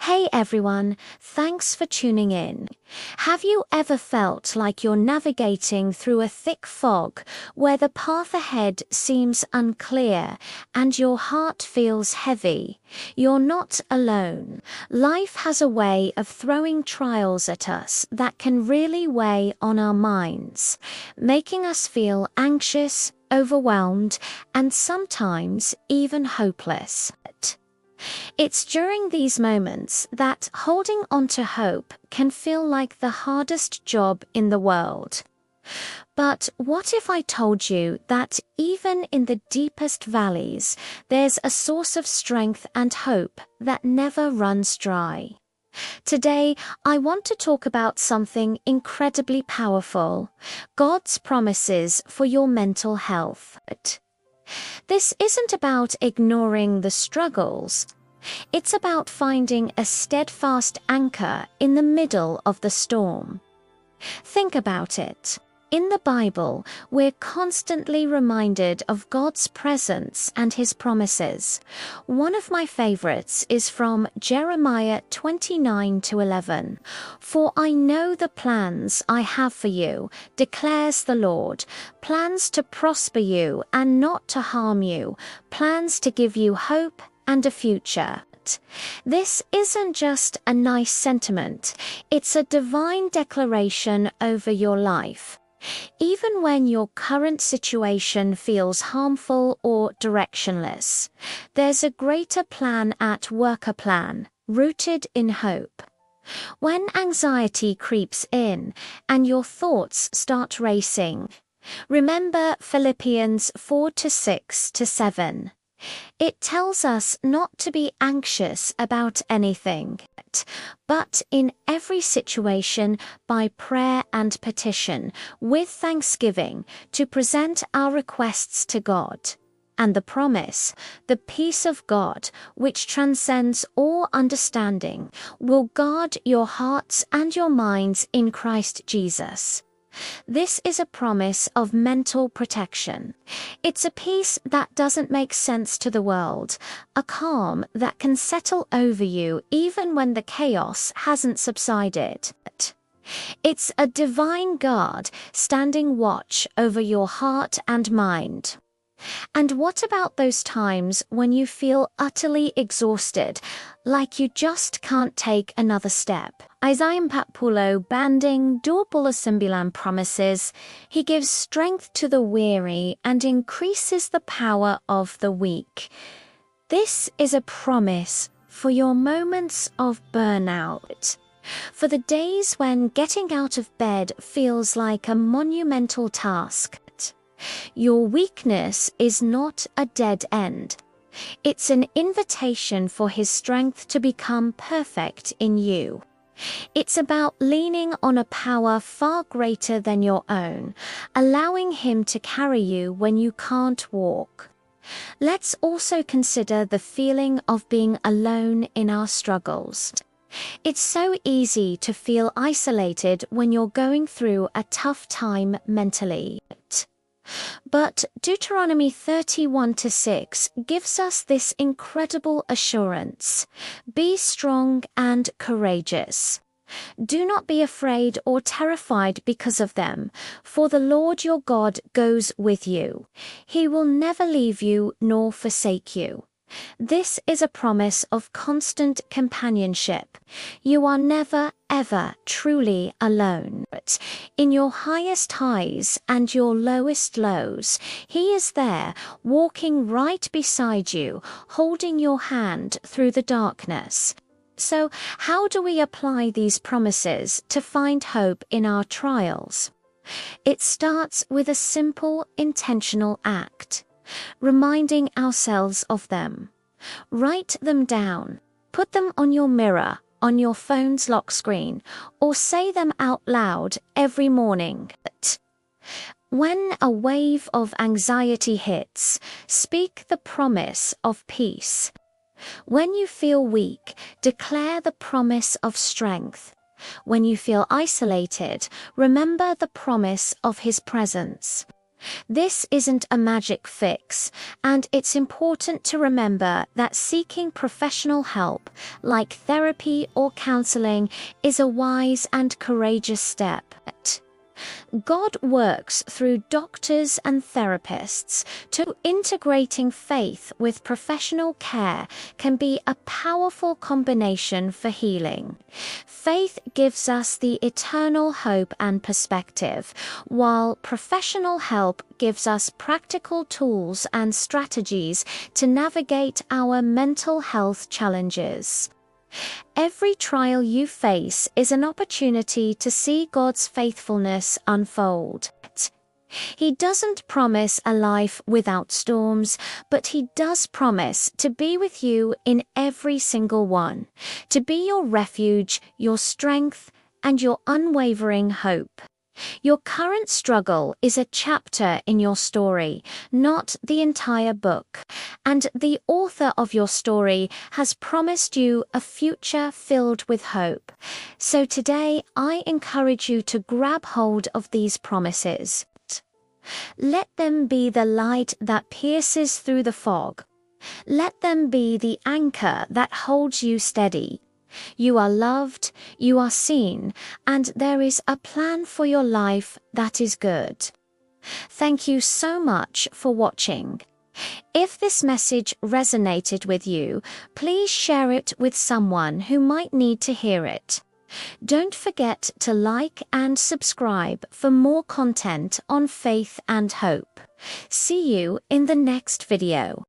Hey everyone, thanks for tuning in. Have you ever felt like you're navigating through a thick fog where the path ahead seems unclear and your heart feels heavy? You're not alone. Life has a way of throwing trials at us that can really weigh on our minds, making us feel anxious, overwhelmed, and sometimes even hopeless. It's during these moments that holding on to hope can feel like the hardest job in the world. But what if I told you that even in the deepest valleys, there's a source of strength and hope that never runs dry? Today, I want to talk about something incredibly powerful: God's promises for your mental health. This isn't about ignoring the struggles. It's about finding a steadfast anchor in the middle of the storm. Think about it. In the Bible, we're constantly reminded of God's presence and His promises. One of my favorites is from Jeremiah 29:11. "For I know the plans I have for you, declares the Lord, plans to prosper you and not to harm you, plans to give you hope and a future." This isn't just a nice sentiment, it's a divine declaration over your life. Even when your current situation feels harmful or directionless, there's a greater plan at work, a plan rooted in hope. When anxiety creeps in and your thoughts start racing, remember Philippians 4:6-7. It tells us not to be anxious about anything, but in every situation, by prayer and petition, with thanksgiving, to present our requests to God. And the promise, the peace of God, which transcends all understanding, will guard your hearts and your minds in Christ Jesus. This is a promise of mental protection. It's a peace that doesn't make sense to the world, a calm that can settle over you even when the chaos hasn't subsided. It's a divine guard standing watch over your heart and mind. And what about those times when you feel utterly exhausted, like you just can't take another step? Isaiah 40 banding 29 promises, He gives strength to the weary and increases the power of the weak. This is a promise for your moments of burnout, for the days when getting out of bed feels like a monumental task. Your weakness is not a dead end. It's an invitation for His strength to become perfect in you. It's about leaning on a power far greater than your own, allowing Him to carry you when you can't walk. Let's also consider the feeling of being alone in our struggles. It's so easy to feel isolated when you're going through a tough time mentally. But Deuteronomy 31:6 gives us this incredible assurance: be strong and courageous. Do not be afraid or terrified because of them, for the Lord your God goes with you. He will never leave you nor forsake you. This is a promise of constant companionship. You are never, ever truly alone. In your highest highs and your lowest lows, He is there, walking right beside you, holding your hand through the darkness. So, how do we apply these promises to find hope in our trials? It starts with a simple, intentional act: reminding ourselves of them. Write them down. Put them on your mirror, on your phone's lock screen, or say them out loud every morning. When a wave of anxiety hits, speak the promise of peace. When you feel weak, declare the promise of strength. When you feel isolated, remember the promise of His presence. This isn't a magic fix, and it's important to remember that seeking professional help, like therapy or counseling, is a wise and courageous step. God works through doctors and therapists, so integrating faith with professional care can be a powerful combination for healing. Faith gives us the eternal hope and perspective, while professional help gives us practical tools and strategies to navigate our mental health challenges. Every trial you face is an opportunity to see God's faithfulness unfold. He doesn't promise a life without storms, but He does promise to be with you in every single one, to be your refuge, your strength, and your unwavering hope. Your current struggle is a chapter in your story, not the entire book, and the author of your story has promised you a future filled with hope. So today, I encourage you to grab hold of these promises. Let them be the light that pierces through the fog. Let them be the anchor that holds you steady. You are loved, you are seen, and there is a plan for your life that is good. Thank you so much for watching. If this message resonated with you, please share it with someone who might need to hear it. Don't forget to like and subscribe for more content on faith and hope. See you in the next video.